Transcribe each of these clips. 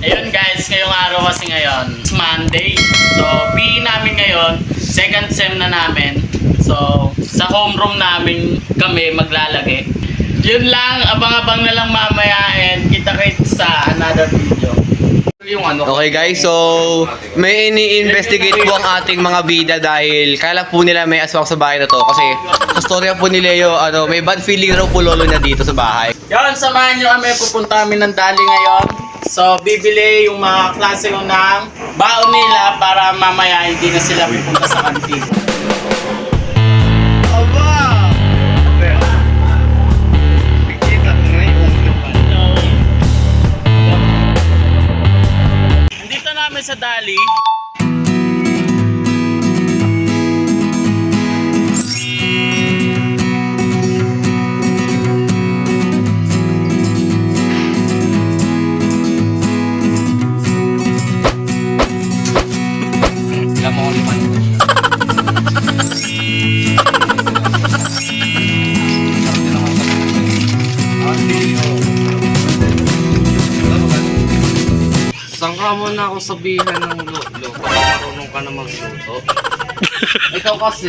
Ayun guys, ngayong araw kasi ngayon, it's Monday. So, PE namin ngayon, second sem na namin. So, sa homeroom namin kami maglalagay. Yun lang, abang-abang na lang mamaya and kita-kits sa another video. Okay guys, so may ini-investigate po ang ating mga bida dahil kala po nila may aswang sa bahay na to. Kasi sa storya po ni Leo, may bad feeling raw po lolo niya dito sa bahay. Yun, samahan nyo kami, pupunta kami ng Dali ngayon. So, bibili yung mga klase ko ng baon nila para mamaya hindi na sila pupunta sa kantin. Nandito namin sa Dali. Sangka mo na ako sabihan ng lolo, marunong ka na magluto. Ikaw kasi.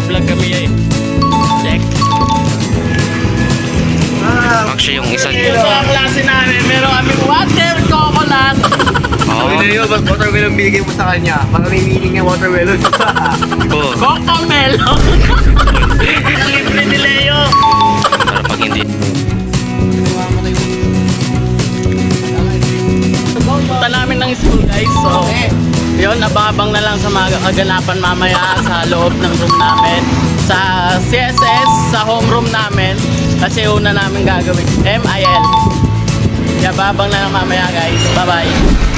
Vlog kami eh. Check. Actually yung isa Yung mga klase namin, meron kami water, coconut. Leo, ba't watermelon binigay mo sa kanya? Baka may meaning yung watermelon. Cocomelon. Libre ni Leo. Para pag hindi. Punta namin ng school guys. So, yun, abang-abang na lang sa mga kaganapan mamaya sa loob ng room namin. Sa CSS, sa homeroom namin. Kasi una namin gagawin, MIL. Kaya babang na lang mamaya guys. Bye-bye.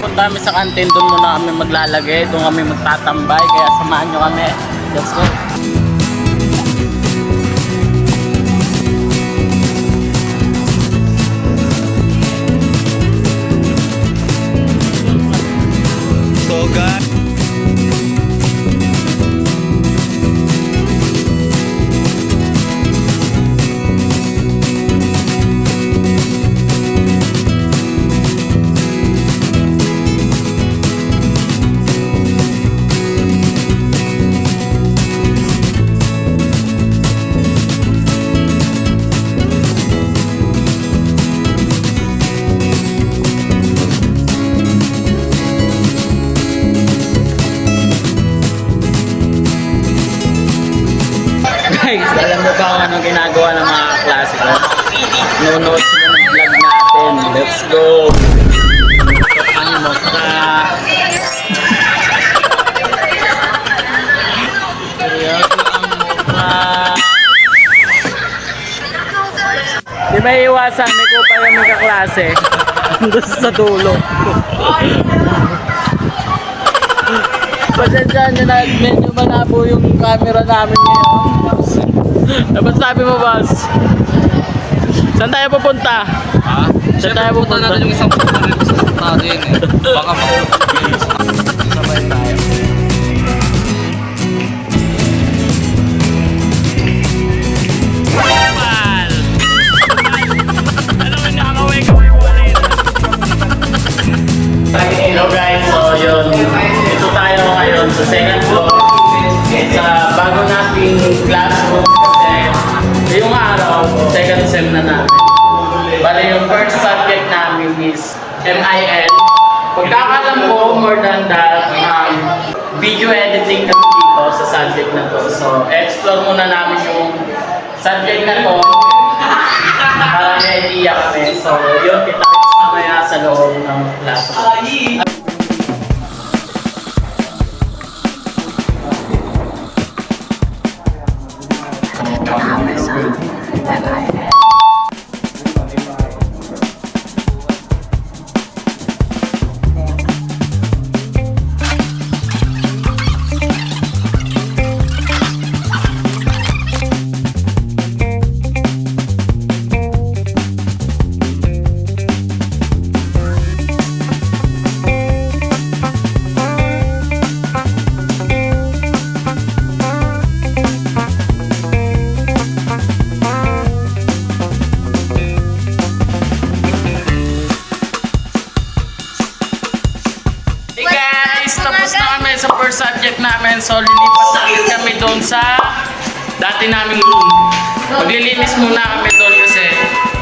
Punta kami sa kantin, doon muna kami maglalagay, doon kami magtatambay, kaya samahan nyo kami. Let's go! So guys, Alam mo ba kung anong ginagawa ng mga klase ko? Nunood sila ng vlog natin. Let's go! Ang mukha. Seryoso ang mukha. Di may iwasan, may kupa yung mga klase. Doon sa dulo. Pasensya nyo na, medyo malabo yung camera namin ngayon. Dapat sabi mo, boss? Saan tayo pupunta? ha? Saan tayo pupunta? natin yung isang pupunta natin eh. Baka Sabay tayo. Pal! Ano man nakakaway ka mo ulit? Hello guys, so yun. Ito tayo ngayon sa second floor. Sa bago nating classroom kasi yung araw, second sem na namin. Bale yung first subject namin is MIL. Pagkakalam ko, more than that, video editing kami dito sa subject na to. So, explore muna namin yung subject na to para may idea kami. So, yun, kita-kits mamaya sa loob ng classroom. namin. So, lilipat na ulit kami doon sa dati naming room. Maglilinis muna kami doon kasi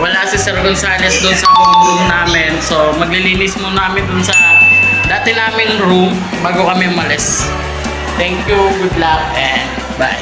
wala si Sir Gonzales doon sa home room namin. So, maglilinis muna kami doon sa dati naming room bago kami umalis. Thank you, good luck, and bye.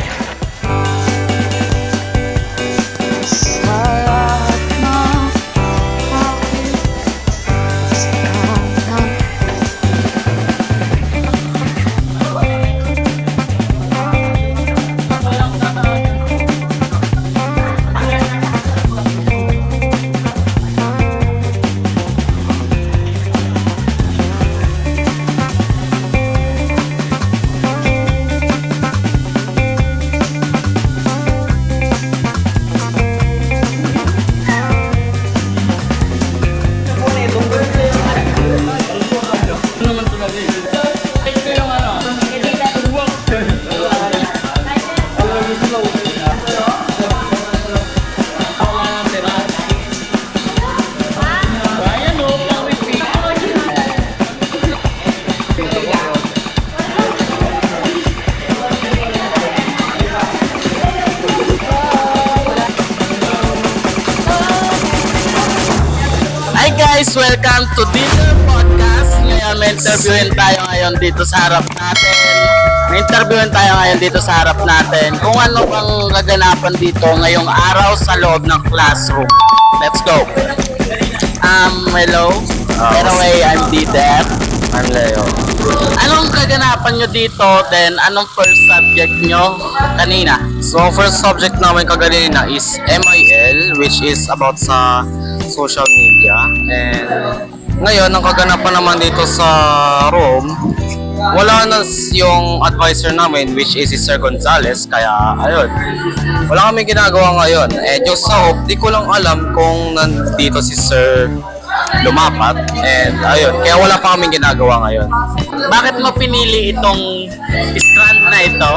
Hi guys! Welcome to Dinner Podcast. Ngayon may interviewin tayo ngayon dito sa harap natin. May interviewin tayo ngayon dito sa harap natin kung ano bang kaganapan dito ngayong araw sa loob ng classroom. Let's go! Hello. By the way, I'm D-Dep. I'm Leo. Anong kaganapan nyo dito? Then, anong first subject nyo kanina? So, first subject namin kaganina is MIL, which is about sa social media. And ngayon, ang kaganapan naman dito sa room, wala na yung advisor namin, which is si Sir Gonzales. Kaya, ayun, wala kami ginagawa ngayon. And yung soap, di ko lang alam kung nandito si Sir lumapat. And ayun, kaya wala pa kaming ginagawa ngayon. Bakit mo pinili itong strand na ito?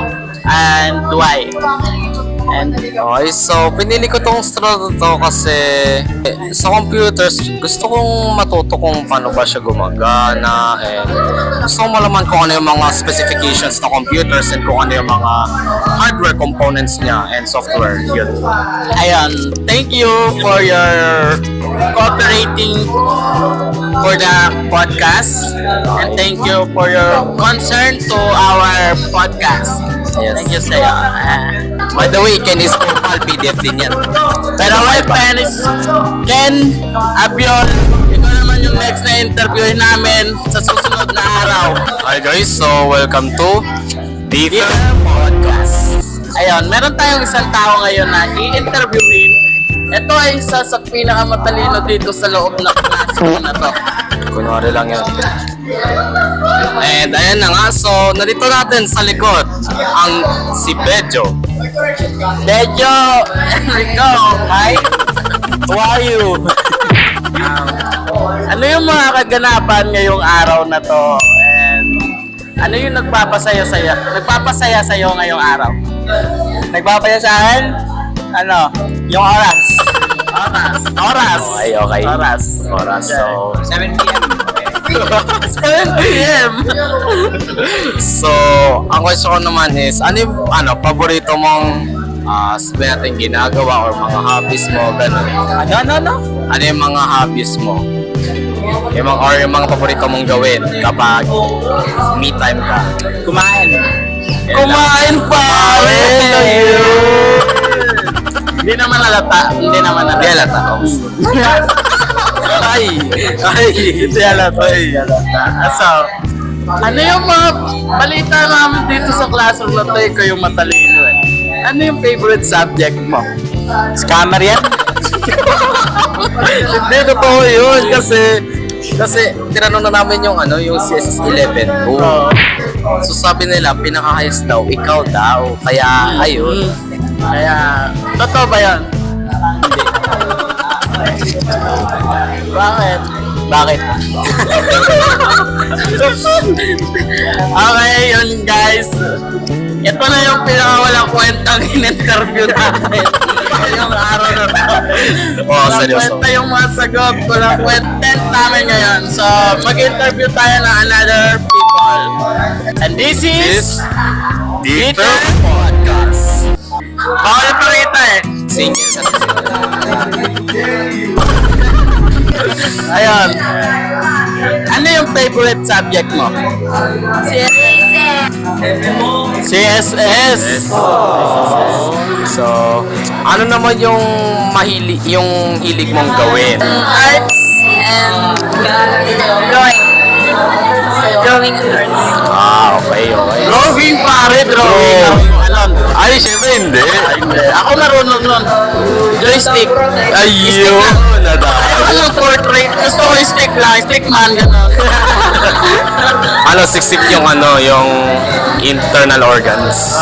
And why? And Okay, so pinili ko tong straw na to kasi sa computers, gusto kong matuto kung paano ba siya gumagana, and gusto kong malaman kung ano yung mga specifications ng computers and kung ano yung mga hardware components niya and software. Yun. ayun, thank you for your cooperating for the podcast, and thank you for your concern to our podcast. Yes. Thank you sa'yo. By the way, Ken is Kopal, PDF din yan. Pero my pen is Ken Abiol. Ikaw naman yung next na interviewin namin sa susunod na araw. Hi guys, so welcome to Dinner Different Podcast. Ayun, meron tayong isang tao ngayon na i-interviewin. Ito ay isa sa pinakamatalino dito sa loob ng classroom na to. Kunwari lang yan. And ayan na nga, so nandito natin sa likod ang si Bejo. Dejo, ikaw, hi. How are you? Ano yung mga kaganapan ngayong araw na to? And ano yung nagpapasaya sa'yo ngayong araw? Nagpapasaya sa akin? Ano? Yung oras. Oras. Okay. Oras. So, 7 p.m. 7 p.m. so ang question ko naman is, ano yung paborito mong sabihin natin ginagawa or mga hobbies mo, gano'n? Ano? Ano yung mga hobbies mo? Yung mga paborito mong gawin kapag me time ka? Kumain. Yan Kumain lang. pa! Ayun. Hindi naman halata. Di halata. Hindi halata. So, ano yung mga balita namin dito sa classroom na to? Ikaw yung matalino eh. Ano yung favorite subject mo? Scammer yan? Hindi, totoo yun. Kasi tinanong na namin yung CSS 11. Oo. So sabi nila, pinaka-highest daw, ikaw daw. Kaya, ayun. Kaya, totoo ba yun? Bakit? Okay, yun guys. Ito na yung pinakawalang kwentang in-interview natin. Ngayong araw na to. Oo, seryoso. Kwenta yung mga sagot. Kulang kwenta namin ngayon. So, mag-interview tayo ng another people. And this is Dito Podcast. Bawal pa kita eh. Sige. Ayun. Ano yung favorite subject mo? CSS. So, ano naman yung hilig mong gawin? Arts and drawing. Drawing and arts. Okay. Drawing pare, drawing. Ano? Ay, syempre hindi. Ako marunong nun. Joystick. Ayun, Ako yung portrait. Gusto ko yung stick lang. Stick man, gano'n. Ano, siksik yung yung internal organs.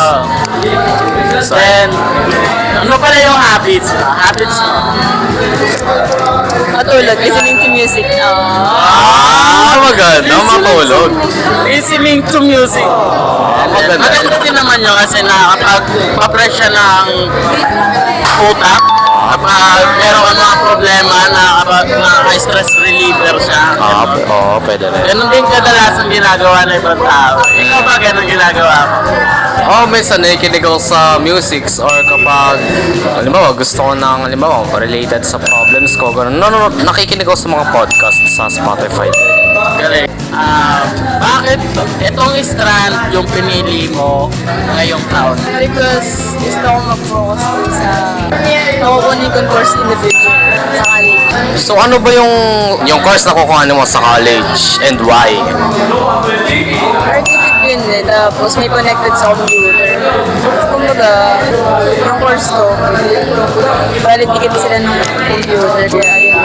Then, ano pala yung habits? Habits mo? Matulog, listening to music. Maganda, matulog. Listening to music. Maganda. Maganda din naman yun kasi nakakapag-press siya ng utak. Kapag meron ka mga problema na kapag stress reliever siya. Oo, pwede rin. Ganun din kadalasan ginagawa ng ibang tao. Ikaw ba ganun ginagawa mo? Minsan nakikinig ako sa musics or kapag, halimbawa, gusto ko ng, halimbawa, related sa problems ko, ganun. Nakikinig ako sa mga podcast sa Spotify. Galing. Bakit itong strand yung pinili mo ngayong taon? Because gusto ko mag-focus dun sa nakukunin kong course in the future sa college. So ano ba yung course na kukuha mo sa college and why? Architect yun eh, tapos may connected sa computer. Kumbaga, yung course ko, valid ticket sila ng computer, kaya ayun.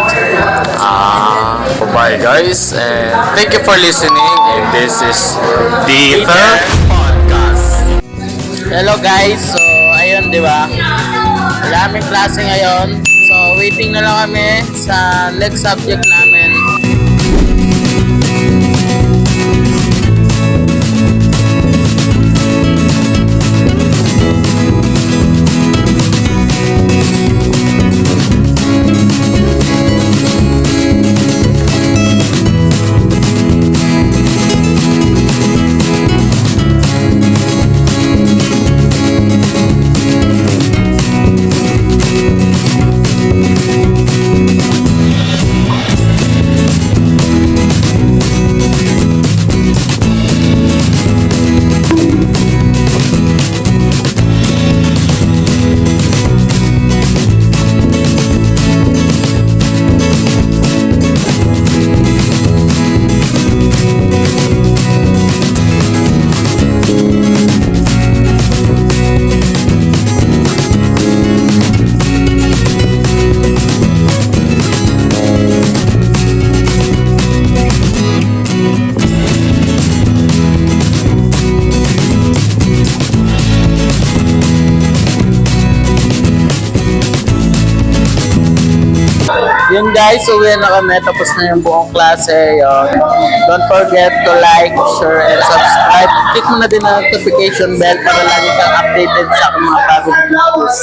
Bye guys, and thank you for listening, and this is the third podcast. Hello guys, so ayun di ba? Wala kaming klase ngayon. So waiting na lang kami sa next subject namin. Yun guys, uwi na kami. Tapos na yung buong klase. Yun. Don't forget to like, share, and subscribe. Click mo na din ang notification bell para lagi kang updated sa aking mga bagong videos.